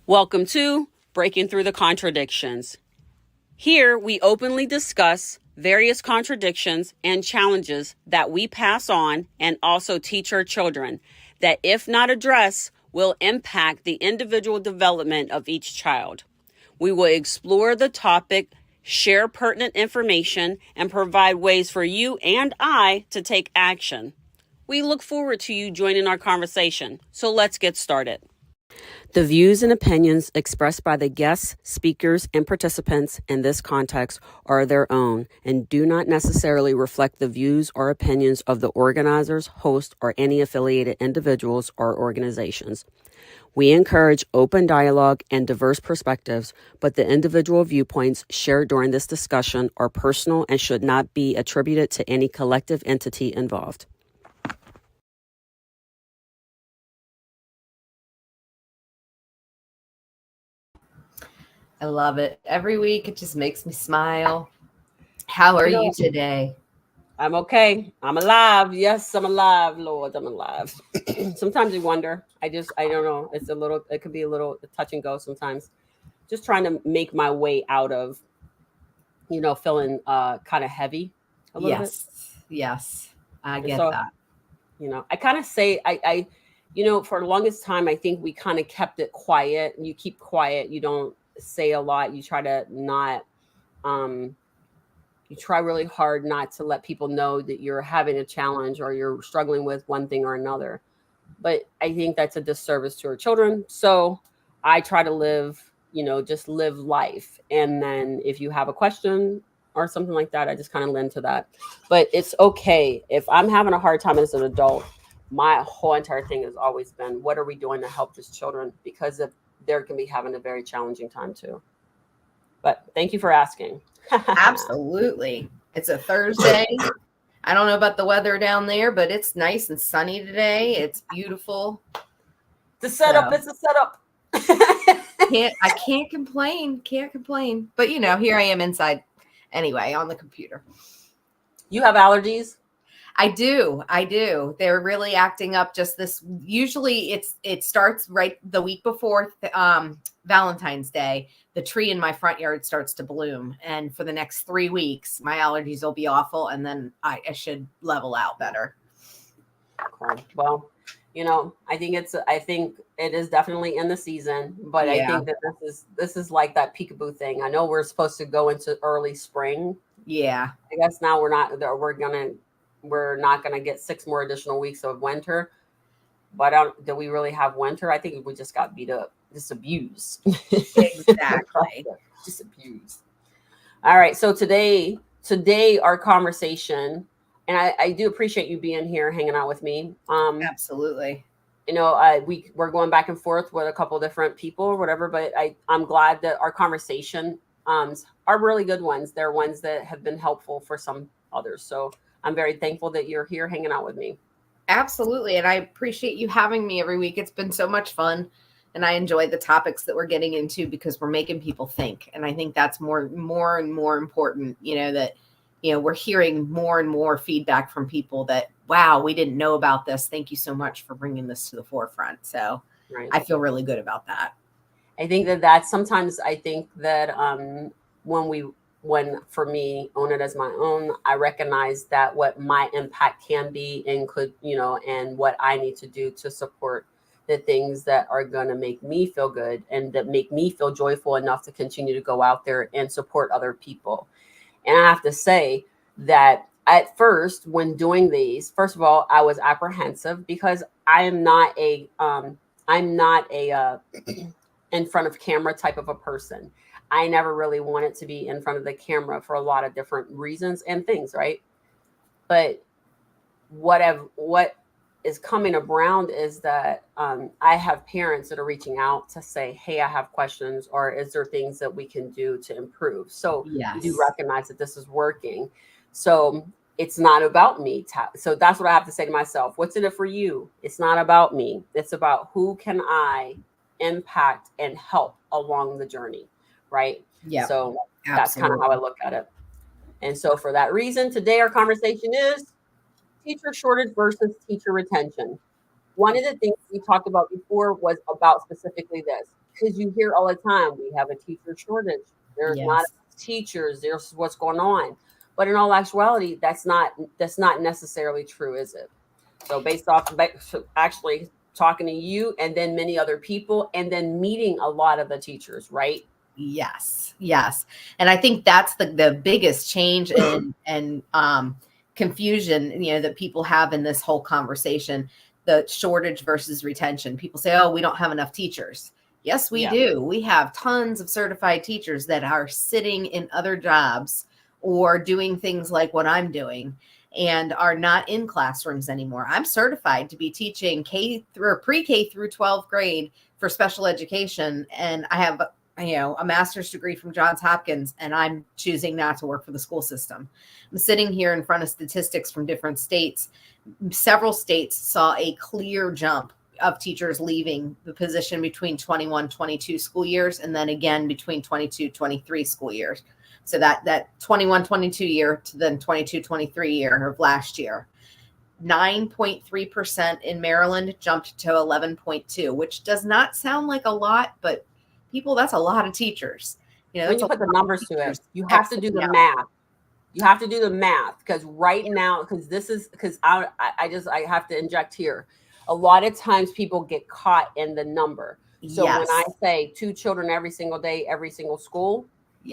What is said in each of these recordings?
Welcome to Breaking Through the Contradictions. Here we openly discuss various contradictions and challenges that we pass on and also teach our children that, if not addressed, will impact the individual development of each child. We will explore the topic, share pertinent information, and provide ways for you and I to take action. We look forward to you joining our conversation. So let's get started. The views and opinions expressed by the guests, speakers, and participants in this context are their own and do not necessarily reflect the views or opinions of the organizers, hosts, or any affiliated individuals or organizations. We encourage open dialogue and diverse perspectives, but the individual viewpoints shared during this discussion are personal and should not be attributed to any collective entity involved. I love it. Every week it just makes me smile. How are you today? I'm okay. I'm alive. Yes, I'm alive, Lord. I'm alive. Sometimes you wonder. I don't know. It could be a little touch and go sometimes. Just trying to make my way out of, feeling kind of heavy a little bit. Yes. I get that. I kind of say, for the longest time, I think we kind of kept it quiet. You keep quiet. You don't say a lot. You try to not, you try really hard not to let people know that you're having a challenge or you're struggling with one thing or another. But I think that's a disservice to our children. So I try to just live life. And then if you have a question or something like that, I just kind of lend to that. But it's okay. If I'm having a hard time as an adult, my whole entire thing has always been, what are we doing to help these children? Because they're going to be having a very challenging time too. But thank you for asking. Absolutely. It's a Thursday. I don't know about the weather down there, but it's nice and sunny today. It's beautiful. It's a setup. I can't complain. But here I am inside anyway on the computer. You have allergies? I do. They're really acting up just this. Usually it starts right the week before Valentine's Day. The tree in my front yard starts to bloom. And for the next 3 weeks, my allergies will be awful. And then I should level out better. Cool. Well, I think it is definitely in the season, but yeah. I think that this is like that peekaboo thing. I know we're supposed to go into early spring. Yeah. I guess now we're not going to get 6 more additional weeks of winter. But do we really have winter? I think we just got beat up, just abused. Exactly. Just abused. All right. So today our conversation, and I do appreciate you being here, hanging out with me. Absolutely. We're going back and forth with a couple different people or whatever, but I'm glad that our conversation are really good ones. They're ones that have been helpful for some others. So I'm very thankful that you're here hanging out with me. Absolutely. And I appreciate you having me every week. It's been so much fun. And I enjoy the topics that we're getting into because we're making people think. And I think that's more and more important, that, we're hearing more and more feedback from people that, wow, we didn't know about this. Thank you so much for bringing this to the forefront. So right. I feel really good about that. I think that sometimes I think that when for me own it as my own, I recognize that what my impact can be and could, and what I need to do to support the things that are going to make me feel good and that make me feel joyful enough to continue to go out there and support other people. And I have to say that at first, when doing these, first of all, I was apprehensive because I'm not a in front of camera type of a person. I never really wanted to be in front of the camera for a lot of different reasons and things, right? But what is coming around is that I have parents that are reaching out to say, hey, I have questions, or is there things that we can do to improve? So yes. You do recognize that this is working. So it's not about me. So that's what I have to say to myself. What's in it for you? It's not about me. It's about who can I impact and help along the journey. Right. Yeah. So that's kind of how I look at it. And so for that reason, today our conversation is teacher shortage versus teacher retention. One of the things we talked about before was about specifically this. because you hear all the time, we have a teacher shortage. There's not Yes. enough teachers. There's what's going on. But in all actuality, that's not necessarily true, is it? So based off so actually talking to you and then many other people and then meeting a lot of the teachers, right? Yes. Yes. And I think that's the biggest change and confusion, that people have in this whole conversation, the shortage versus retention. People say, "Oh, we don't have enough teachers." Yes, we Yeah. do. We have tons of certified teachers that are sitting in other jobs or doing things like what I'm doing and are not in classrooms anymore. I'm certified to be teaching K through pre-K through 12th grade for special education, and I have a master's degree from Johns Hopkins, and I'm choosing not to work for the school system. I'm sitting here in front of statistics from different states. Several states saw a clear jump of teachers leaving the position between 21-22 school years, and then again between 22-23 school years. So that 21-22 year to then 22-23 year of last year. 9.3% in Maryland jumped to 11.2, which does not sound like a lot, but people, that's a lot of teachers. When you put the numbers to it, you have to do the out. math. You have to do the math because right now, because I have to inject here. A lot of times people get caught in the number. So when I say 2 children every single day, every single school,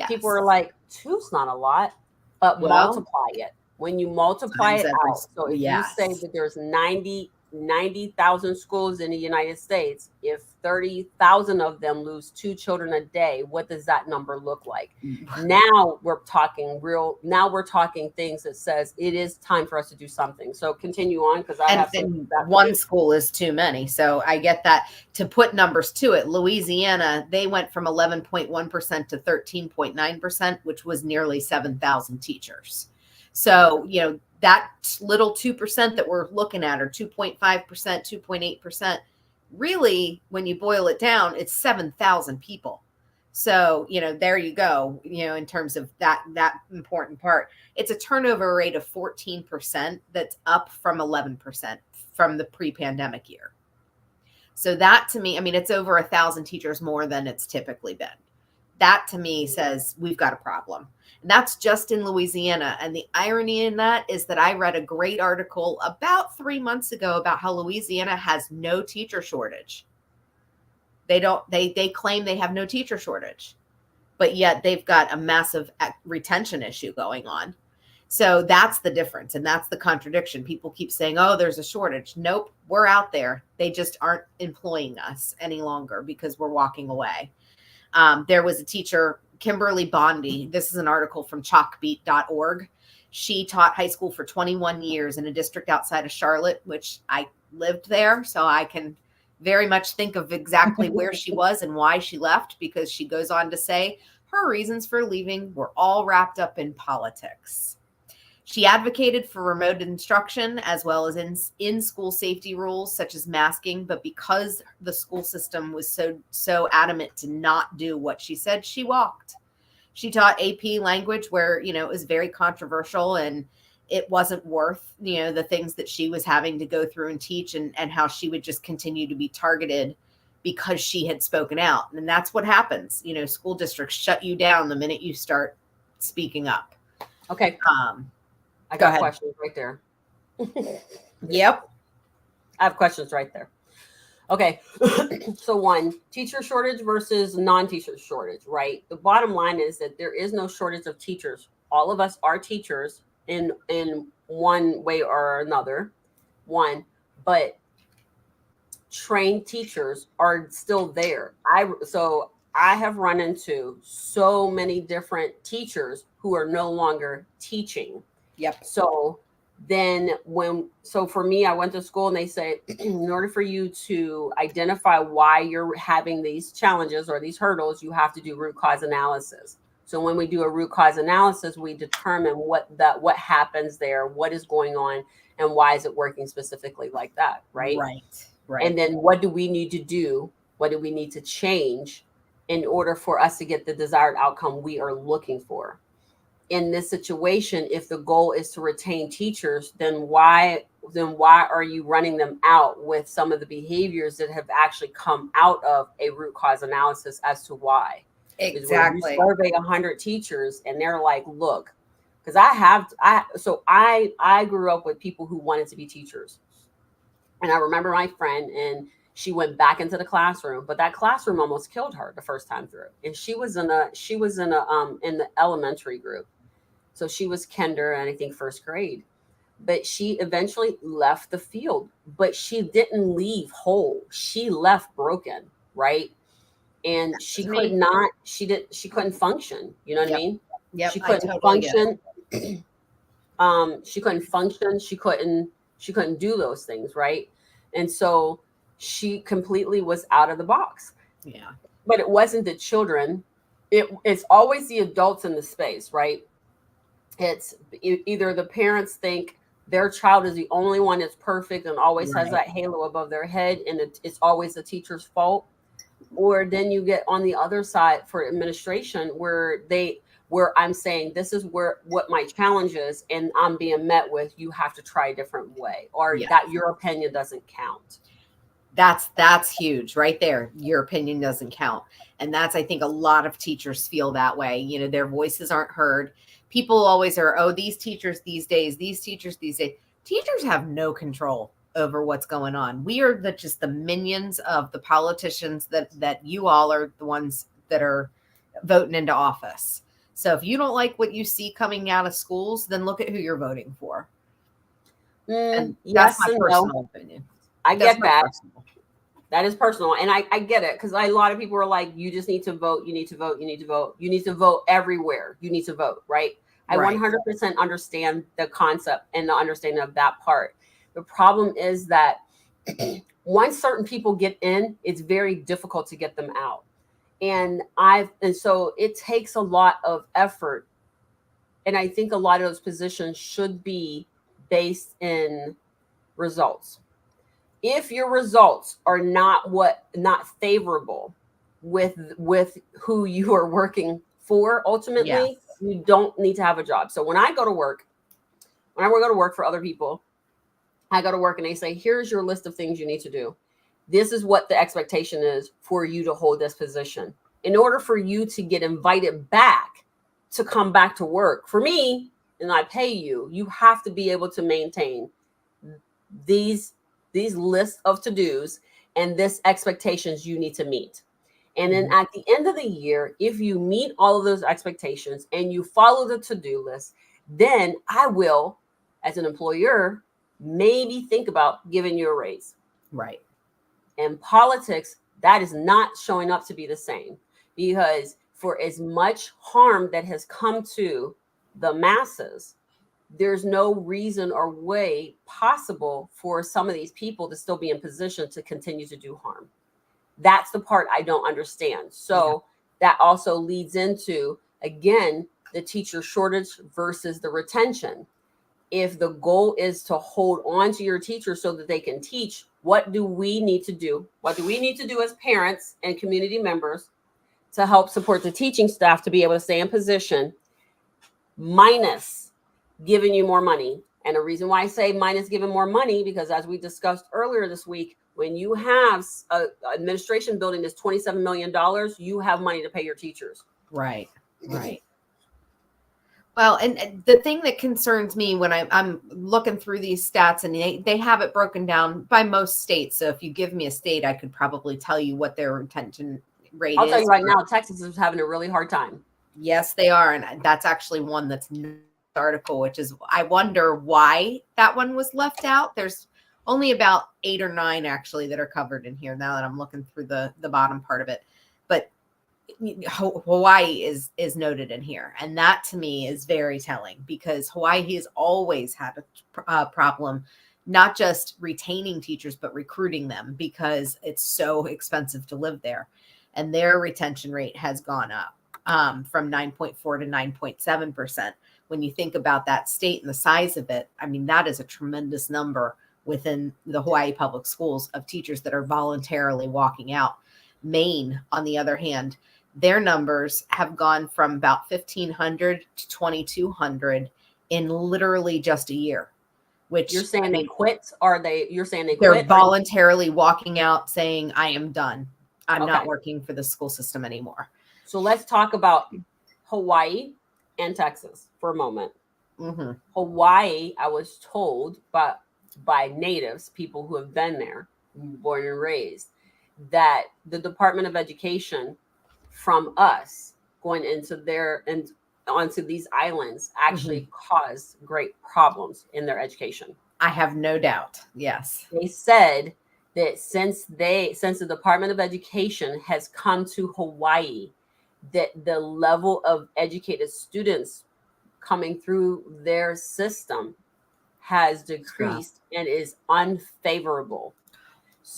people are like, 2's not a lot, but multiply it. When you multiply it out, so if you say that there's 90,000 schools in the United States, if 30,000 of them lose 2 children a day, what does that number look like? Now we're talking things that says it is time for us to do something. So continue on, because I have one school is too many. So I get that. To put numbers to it, Louisiana, they went from 11.1% to 13.9%, which was nearly 7,000 teachers. So, that little 2% that we're looking at, or 2.5%, 2.8%, really, when you boil it down, it's 7,000 people. So, there you go, in terms of that important part. It's a turnover rate of 14% that's up from 11% from the pre-pandemic year. So that, to me, it's over 1,000 teachers more than it's typically been. That, to me, says we've got a problem. And that's just in Louisiana. And the irony in that is that I read a great article about 3 months ago about how Louisiana has no teacher shortage. They claim they have no teacher shortage, but yet they've got a massive retention issue going on. So that's the difference. And that's the contradiction. People keep saying, "Oh, there's a shortage." Nope, we're out there. They just aren't employing us any longer because we're walking away. There was a teacher, Kimberly Bondi. This is an article from chalkbeat.org. She taught high school for 21 years in a district outside of Charlotte, which I lived there. So I can very much think of exactly where she was and why she left, because she goes on to say her reasons for leaving were all wrapped up in politics. She advocated for remote instruction as well as in-school safety rules such as masking, but because the school system was so adamant to not do what she said, she walked. She taught AP language where, it was very controversial and it wasn't worth, the things that she was having to go through and teach, and how she would just continue to be targeted because she had spoken out. And that's what happens. School districts shut you down the minute you start speaking up. Okay. I got questions right there. Yep. I have questions right there. Okay. So 1, teacher shortage versus non-teacher shortage, right? The bottom line is that there is no shortage of teachers. All of us are teachers in one way or another. But trained teachers are still there. I have run into so many different teachers who are no longer teaching. Yep. So then for me, I went to school and they say, in order for you to identify why you're having these challenges or these hurdles, you have to do root cause analysis. So when we do a root cause analysis, we determine what happens there, what is going on, and why is it working specifically like that, right? Right. And then what do we need to do? What do we need to change in order for us to get the desired outcome we are looking for? In this situation, if the goal is to retain teachers, then why why are you running them out with some of the behaviors that have actually come out of a root cause analysis as to why? Is where you Exactly. survey 100 teachers and they're like, look, because I grew up with people who wanted to be teachers. And I remember my friend, and she went back into the classroom, but that classroom almost killed her the first time through. And she was in the elementary group. So she was kinder and I think first grade. But she eventually left the field, but she didn't leave whole. She left broken, right? And That's me. she couldn't function. You know what I Yep. mean? Yep. She I couldn't totally get it. function. She couldn't function. She couldn't do those things, right? And so she completely was out of the box. Yeah. But it wasn't the children. It's always the adults in the space, right? It's either the parents think their child is the only one that's perfect and always has Right. that halo above their head, and it's always the teacher's fault. Or then you get on the other side for administration where I'm saying this is where what my challenge is, and I'm being met with you have to try a different way, or Yeah. that your opinion doesn't count. That's huge right there. Your opinion doesn't count. And that's, I think, a lot of teachers feel that way. You know, their voices aren't heard. People always are, oh, these teachers these days, these teachers these days. Teachers have no control over what's going on. We are just the minions of the politicians that you all are the ones that are voting into office. So if you don't like what you see coming out of schools, then look at who you're voting for. And that's Yes my and no. personal opinion. I That's get my that. personal. That is personal. And I get it because a lot of people are like, you just need to vote. You need to vote. You need to vote. You need to vote everywhere. You need to vote, right? I Right. 100% understand the concept and the understanding of that part. The problem is that once certain people get in, it's very difficult to get them out. And so it takes a lot of effort. And I think a lot of those positions should be based in results. If your results are not favorable with who you are working for, Yes. ultimately you don't need to have a job. So when I go to work for other people, I go to work and they say, here's your list of things you need to do. This is what the expectation is for you to hold this position. In order for you to get invited back to come back to work for me and I pay you, you have to be able to maintain these lists of to-dos and this expectations you need to meet. And then at the end of the year, if you meet all of those expectations and you follow the to-do list, then I will, as an employer, maybe think about giving you a raise. Right. In politics, that is not showing up to be the same, because for as much harm that has come to the masses, there's no reason or way possible for some of these people to still be in position to continue to do harm. That's the part I don't understand. So that also leads into, again, the teacher shortage versus the retention. If the goal is to hold on to your teachers so that they can teach, what do we need to do? What do we need to do as parents and community members to help support the teaching staff to be able to stay in position, minus giving you more money? And the reason why I say minus giving more money, because as we discussed earlier this week, when you have an administration building that's $27 million, you have money to pay your teachers. Right. Right. Well, and the thing that concerns me when I'm looking through these stats, and they have it broken down by most states. So if you give me a state, I could probably tell you what their retention rate I'll is. tell you right now, Texas is having a really hard time. Yes, they are. And that's actually one that's in the article, which is, I wonder why that one was left out. There's only about 8 or 9 actually that are covered in here now that I'm looking through the bottom part of it. But Hawaii is noted in here, and that to me is very telling, because Hawaii has always had a problem not just retaining teachers but recruiting them, because it's so expensive to live there, and their retention rate has gone up from 9.4 to 9.7%. When you think about that state and the size of it, I mean, that is a tremendous number within the Hawaii public schools of teachers that are voluntarily walking out. Maine, on the other hand, their numbers have gone from about 1,500 to 2,200 in literally just a year. which You're saying I they mean, quit? Or you're saying they they're quit? voluntarily walking out saying, I am done. I'm not Okay. working for the school system anymore. So let's talk about Hawaii and Texas for a moment. Mm-hmm. Hawaii, I was told by natives, people who have been there, born and raised, that the Department of Education from us going into their and onto these islands Mm-hmm. actually caused great problems in their education. I have no doubt. Yes. They said that since the Department of Education has come to Hawaii, that the level of educated students coming through their system has So, decreased and is unfavorable.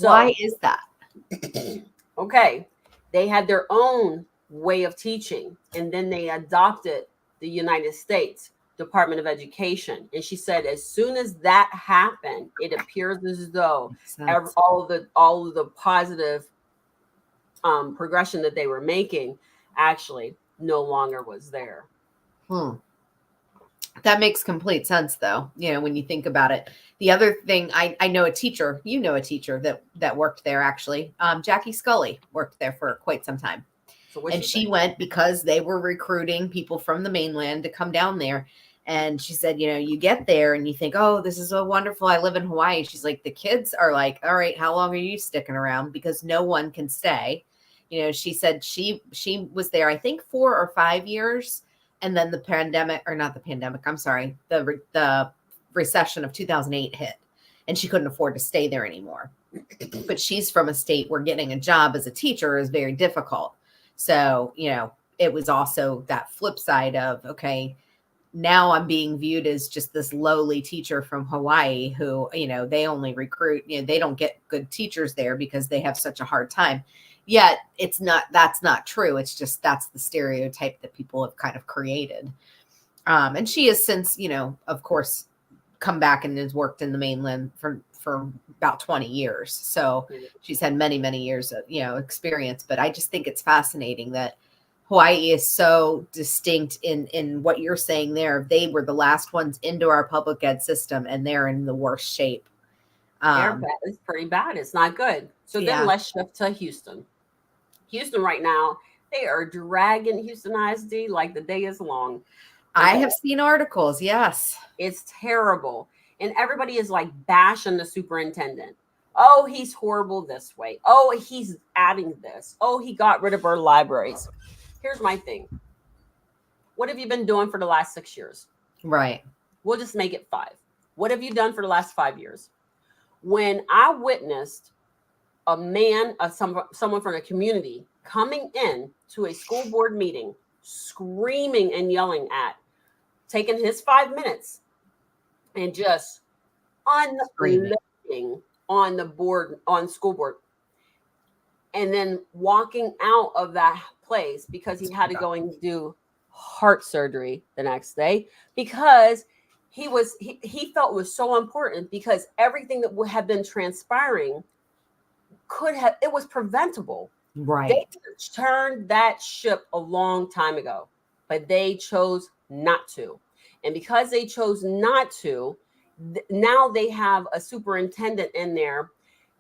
why So, is that? okay, they had their own way of teaching, and then they adopted the United States Department of Education. And she said, as soon as that happened, it appears as though Makes sense. all of the positive progression that they were making actually no longer was there. Hmm. That makes complete sense, though. When you think about it. The other thing, I know a teacher. You know a teacher that worked there actually. Jackie Scully worked there for quite some time, So what and she she say? went because they were recruiting people from the mainland to come down there. And she said, you get there and you think, oh, this is so wonderful. I live in Hawaii. She's like, the kids are like, all right, how long are you sticking around? Because no one can stay. She said she was there, I think 4 or 5 years, and then the pandemic, or not the pandemic, I'm sorry, the recession of 2008 hit, and she couldn't afford to stay there anymore. But she's from a state where getting a job as a teacher is very difficult. So, it was also that flip side of, okay, now I'm being viewed as just this lowly teacher from Hawaii who, they only recruit, they don't get good teachers there because they have such a hard time. Yet that's not true. It's just, that's the stereotype that people have kind of created. And she has since, of course, come back and has worked in the mainland for about 20 years. So she's had many, many years of, experience. But I just think it's fascinating that Hawaii is so distinct in what you're saying there. They were the last ones into our public ed system, and they're in the worst shape. It's pretty bad. It's not good. So then Yeah. let's shift to Houston. Houston right now, they are dragging Houston ISD like the day is long. I have seen articles. Yes. It's terrible. And everybody is like bashing the superintendent. Oh, he's horrible this way. Oh, he's adding this. Oh, he got rid of our libraries. Here's my thing. What have you been doing for the last 6 years? Right. We'll just make it 5. What have you done for the last 5 years? When I witnessed a man, someone from the community coming in to a school board meeting, screaming and yelling taking his 5 minutes and just unloading on the board, on school board, and then walking out of that place because he had to go and do heart surgery the next day because he felt it was so important because everything that had been transpiring it was preventable. Right. They could have turned that ship a long time ago, but they chose not to. And because they chose not to, now they have a superintendent in there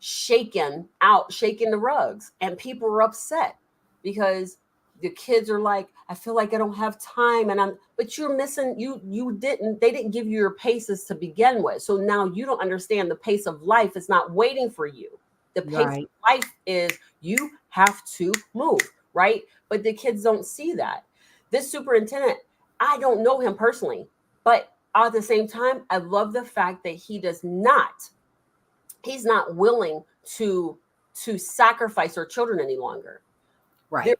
shaking the rugs, and people are upset because the kids are like, I feel like I don't have time, but you're missing, they didn't give you your paces to begin with. So now you don't understand the pace of life is not waiting for you. The pace of life is you have to move, right? But the kids don't see that. This superintendent, I don't know him personally, but at the same time, I love the fact that he's not willing to sacrifice our children any longer. Right.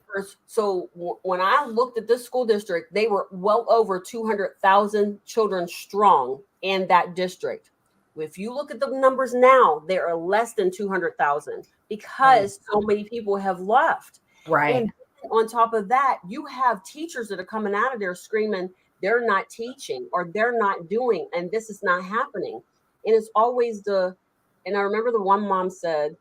So when I looked at this school district, they were well over 200,000 children strong in that district. If you look at the numbers now, they are less than 200,000 because so many people have left. Right. And on top of that, you have teachers that are coming out of there screaming, they're not teaching or they're not doing, and this is not happening. And it's always and I remember the one mom said,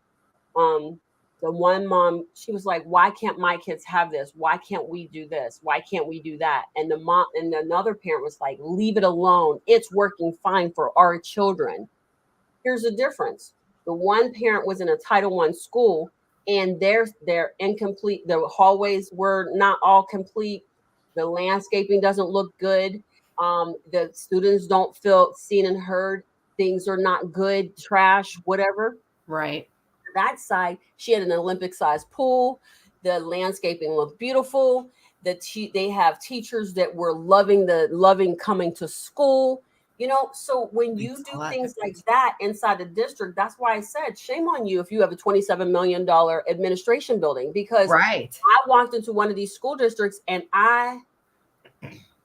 The one mom, she was like, why can't my kids have this? Why can't we do this? Why can't we do that? And the mom and another parent was like, leave it alone. It's working fine for our children. Here's the difference. The one parent was in a Title I school, and they're incomplete. The hallways were not all complete. The landscaping doesn't look good. The students don't feel seen and heard. Things are not good, trash, whatever. Right. That side, she had an Olympic-sized pool. The landscaping looked beautiful. They have teachers that were loving coming to school. So when you do things like that inside the district, that's why I said, shame on you if you have a $27 million administration building, because Right. I walked into one of these school districts and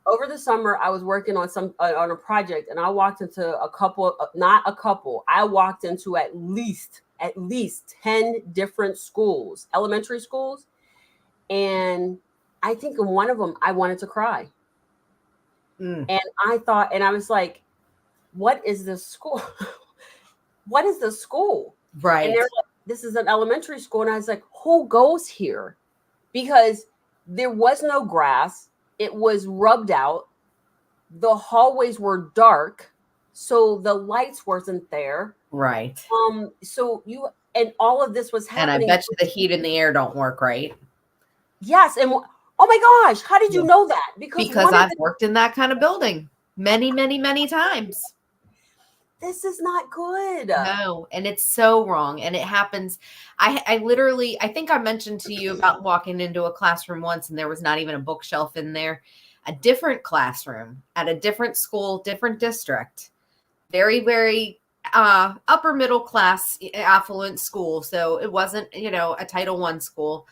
over the summer, I was working on on a project, and I walked into I walked into at least 10 different schools, elementary schools. And I think in one of them, I wanted to cry. And I was like, what is this school? What is this school? Right. And they're like, this is an elementary school. And I was like, who goes here? Because there was no grass. It was rubbed out. The hallways were dark, so the lights wasn't there. Right. And all of this was happening. And I bet you the heat and the air don't work right. Yes. And oh my gosh, how did you know that? Because I've worked in that kind of building many, many, many times. This is not good. No, and it's so wrong. And it happens. I literally, I think I mentioned to you about walking into a classroom once and there was not even a bookshelf in there. A different classroom at a different school, different district, very, very upper middle class, affluent school. So it wasn't, a Title I school.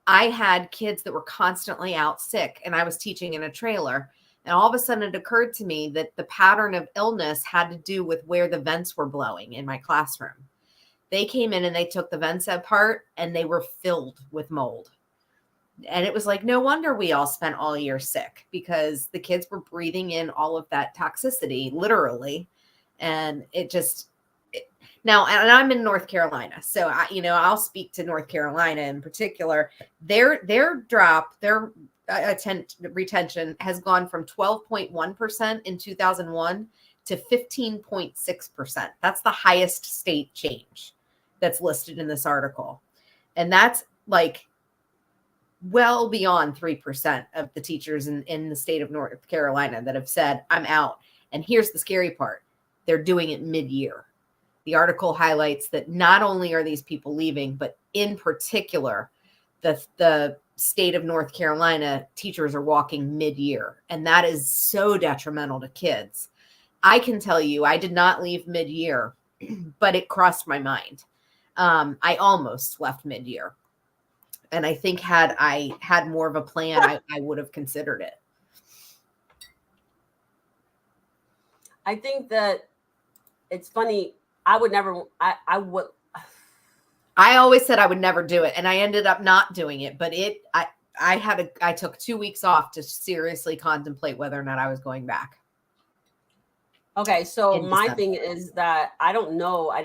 I had kids that were constantly out sick, and I was teaching in a trailer. And all of a sudden it occurred to me that the pattern of illness had to do with where the vents were blowing in my classroom. They came in and they took the vents apart and they were filled with mold. And it was like, no wonder we all spent all year sick, because the kids were breathing in all of that toxicity, literally. And now, and I'm in North Carolina, so I'll speak to North Carolina in particular. Their retention has gone from 12.1% in 2001 to 15.6%. That's the highest state change that's listed in this article. And that's like well beyond 3% of the teachers in the state of North Carolina that have said, I'm out. And here's the scary part. They're doing it mid-year. The article highlights that not only are these people leaving, but in particular, the state of North Carolina teachers are walking mid-year. And that is so detrimental to kids. I can tell you, I did not leave mid-year, but it crossed my mind. I almost left mid-year. And I think had I had more of a plan, I would have considered it. I think that it's funny. I always said I would never do it, and I ended up not doing it. But I took 2 weeks off to seriously contemplate whether or not I was going back. Okay, so my thing is that I don't know. I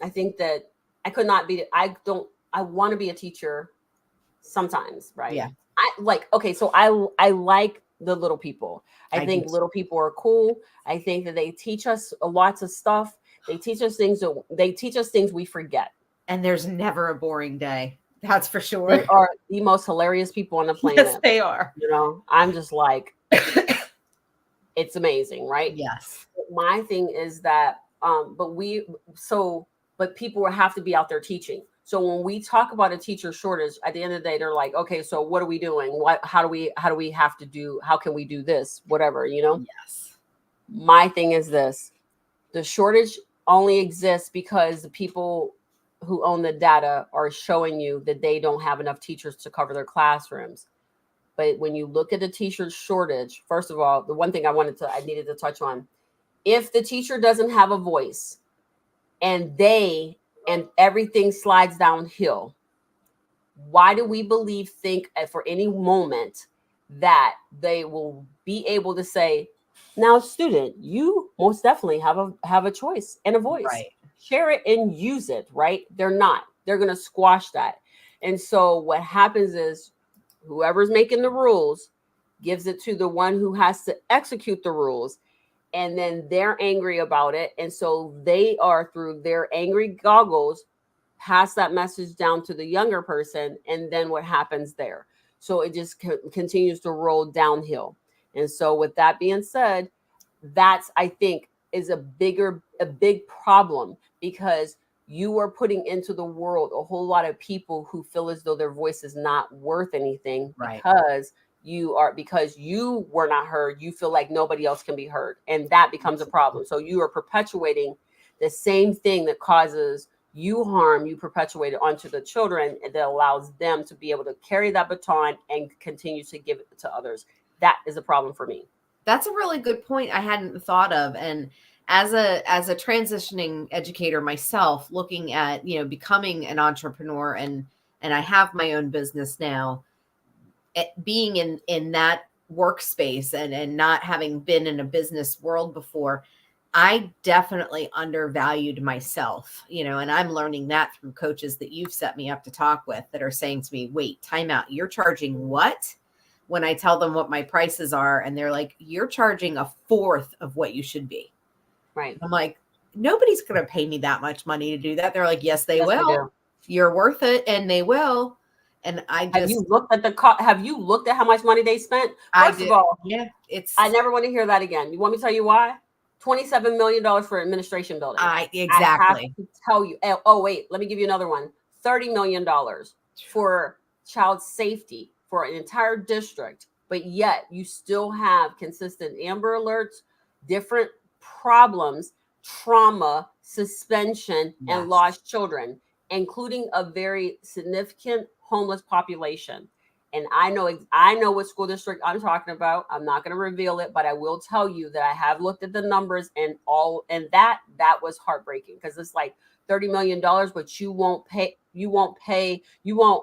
think that I could not be. I want to be a teacher sometimes, right? Yeah. So I like the little people. I think little people are cool. I think that they teach us lots of stuff. They teach us things we forget. And there's never a boring day. That's for sure. They are the most hilarious people on the planet. Yes, they are. I'm just like, it's amazing, right? Yes. My thing is that, but people will have to be out there teaching. So when we talk about a teacher shortage, at the end of the day, they're like, okay, so what are we doing? How can we do this? Whatever, Yes. My thing is this: the shortage only exists because the people who own the data are showing you that they don't have enough teachers to cover their classrooms. But when you look at the teacher shortage, first of all, the one thing I needed to touch on, if the teacher doesn't have a voice and everything slides downhill, why do we think for any moment that they will be able to say, now student, you most definitely have a choice and a voice. Right. share it and use it, right? They're not. They're going to squash that. And so what happens is whoever's making the rules gives it to the one who has to execute the rules. And then they're angry about it. And so they are, through their angry goggles, pass that message down to the younger person. And then what happens there? So it just continues to roll downhill. And so with that being said, that's, I think, is a big problem, because you are putting into the world a whole lot of people who feel as though their voice is not worth anything, Right. because you were not heard. You feel like nobody else can be heard, and that becomes a problem. So you are perpetuating the same thing that causes you harm. You perpetuate it onto the children, and that allows them to be able to carry that baton and continue to give it to others. That is a problem for me. That's a really good point I hadn't thought of. And as a transitioning educator myself, looking at, becoming an entrepreneur, and I have my own business now, being in that workspace and not having been in a business world before, I definitely undervalued myself, and I'm learning that through coaches that you've set me up to talk with, that are saying to me, wait, time out. You're charging what? When I tell them what my prices are, and they're like, you're charging a fourth of what you should be. Right. I'm like, nobody's going to pay me that much money to do that. They're like, yes, they will. You're worth it. And they will. And I just, have you looked at have you looked at how much money they spent? First of all, yeah, I never want to hear that again. You want me to tell you why? $27 million for administration building. Exactly. I have to tell you. Oh, wait, let me give you another one. $30 million for child safety for an entire district, but yet you still have consistent Amber Alerts, different problems, trauma, suspension, and lost children, including a very significant homeless population. And I know what school district I'm talking about. I'm not going to reveal it, but I will tell you that I have looked at the numbers and that was heartbreaking, because it's like $30 million, but you won't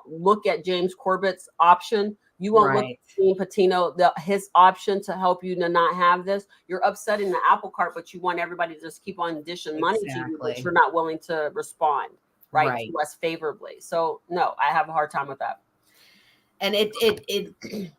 look at James Corbett's option. You won't look at Dean Patino, his option to help you to not have this. You're upsetting the apple cart, but you want everybody to just keep on dishing money to you, but you're not willing to respond to us favorably. So no, I have a hard time with that. And it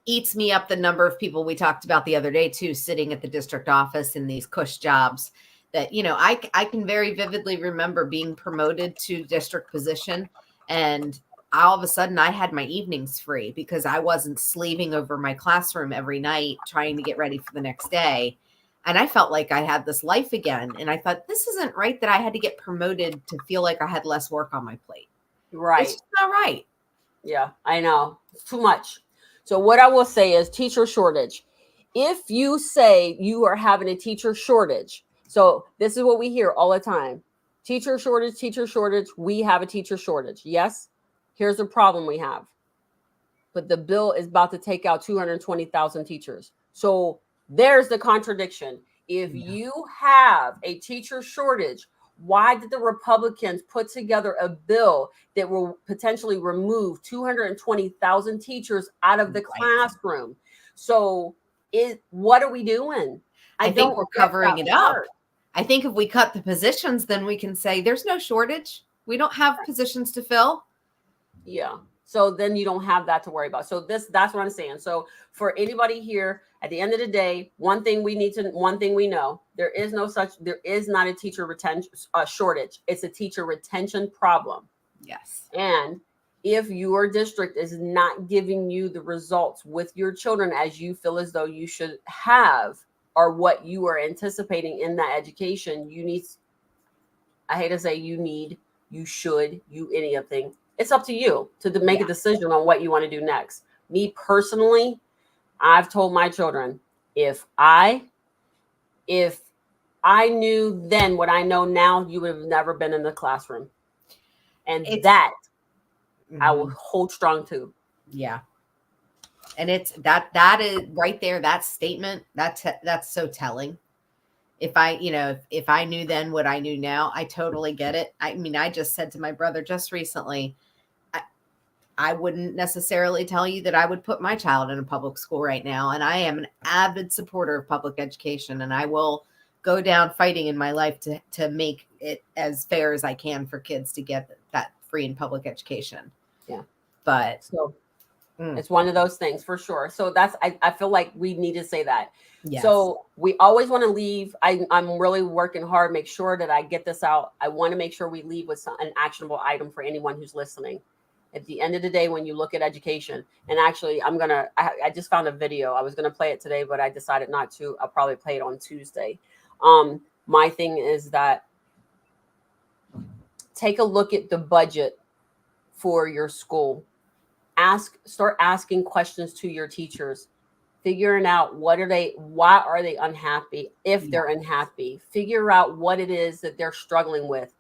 eats me up, the number of people we talked about the other day too, sitting at the district office in these cush jobs that, I can very vividly remember being promoted to district position, and all of a sudden I had my evenings free because I wasn't slaving over my classroom every night trying to get ready for the next day. And I felt like I had this life again. And I thought, this isn't right that I had to get promoted to feel like I had less work on my plate. Right. It's not right. Yeah, I know. It's too much. So what I will say is teacher shortage. If you say you are having a teacher shortage, so this is what we hear all the time. Teacher shortage. We have a teacher shortage. Yes. Here's the problem we have. But the bill is about to take out 220,000 teachers. So there's the contradiction. If you have a teacher shortage, why did the Republicans put together a bill that will potentially remove 220,000 teachers out of the classroom? So what are we doing? I think we're covering it up. I think if we cut the positions, then we can say there's no shortage. We don't have positions to fill. Yeah. So then you don't have that to worry about. So that's what I'm saying. So for anybody here, at the end of the day, one thing we know, there is not a teacher retention shortage. It's a teacher retention problem. Yes. And if your district is not giving you the results with your children as you feel as though you should have, or what you are anticipating in that education, anything. It's up to you to make a decision on what you want to do next. Me personally, I've told my children, if I knew then what I know now, you would have never been in the classroom. And I will hold strong to. Yeah. And it's that is right there, that statement, that's so telling. If I knew then what I knew now, I totally get it. I mean, I just said to my brother just recently, I wouldn't necessarily tell you that I would put my child in a public school right now. And I am an avid supporter of public education, and I will go down fighting in my life to make it as fair as I can for kids to get that free and public education. Yeah. But so it's one of those things for sure. So that's, I feel like we need to say that. yes. So we always want to leave. I'm really working hard, make sure that I get this out. I want to make sure we leave with an actionable item for anyone who's listening. At the end of the day, when you look at education, and actually I just found a video. I was going to play it today, but I decided not to. I'll probably play it on Tuesday. My thing is that take a look at the budget for your school. Start asking questions to your teachers, figuring out why are they unhappy? If they're unhappy, figure out what it is that they're struggling with.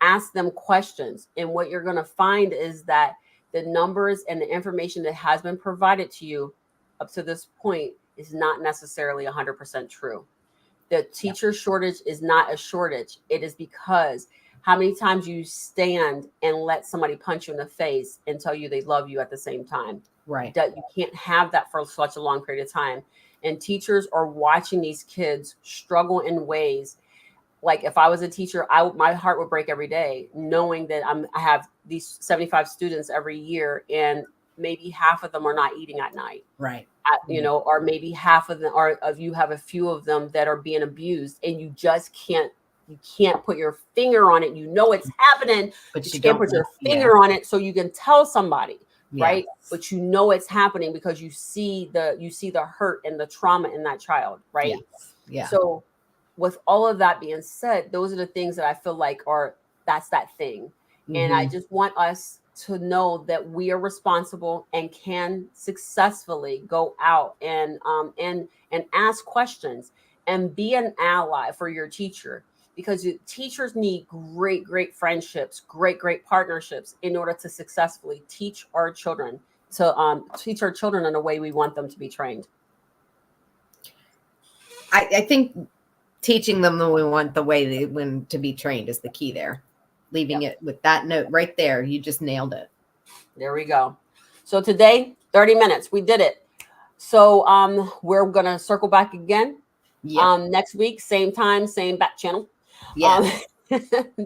Ask them questions. And what you're going to find is that the numbers and the information that has been provided to you up to this point is not necessarily 100% true. The teacher shortage is not a shortage. It is because how many times you stand and let somebody punch you in the face and tell you they love you at the same time. Right. That you can't have that for such a long period of time. And teachers are watching these kids struggle in ways. Like if I was a teacher, my heart would break every day knowing that I have these 75 students every year and maybe half of them are not eating at night. Right. Or maybe half of them you have a few of them that are being abused and you just can't put your finger on it. You know it's happening, but you can't put your finger on it so you can tell somebody, right? But you know it's happening because you see the hurt and the trauma in that child, right? Yeah. So with all of that being said, those are the things that I feel like that's that thing. Mm-hmm. And I just want us to know that we are responsible and can successfully go out and ask questions and be an ally for your teacher. Because teachers need great friendships, great partnerships in order to successfully teach our children in a way we want them to be trained. I think teaching them the way they want to be trained is the key there. Leaving it with that note right there, you just nailed it. There we go. So today, 30 minutes, we did it. So we're gonna circle back again. Next week, same time, same back channel. Yeah.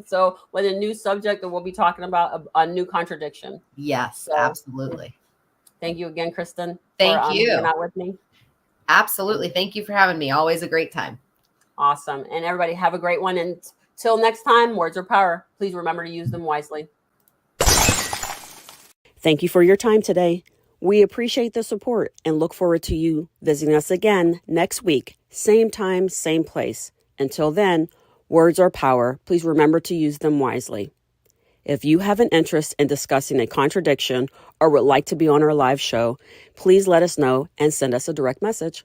So with a new subject that we'll be talking about a new contradiction. Yes, so, absolutely. Thank you again, Kristen. Thank you. Hanging out with me. Absolutely. Thank you for having me. Always a great time. Awesome. And everybody have a great one. And till next time, words are power. Please remember to use them wisely. Thank you for your time today. We appreciate the support and look forward to you visiting us again next week. Same time, same place. Until then, words are power. Please remember to use them wisely. If you have an interest in discussing a contradiction or would like to be on our live show, please let us know and send us a direct message.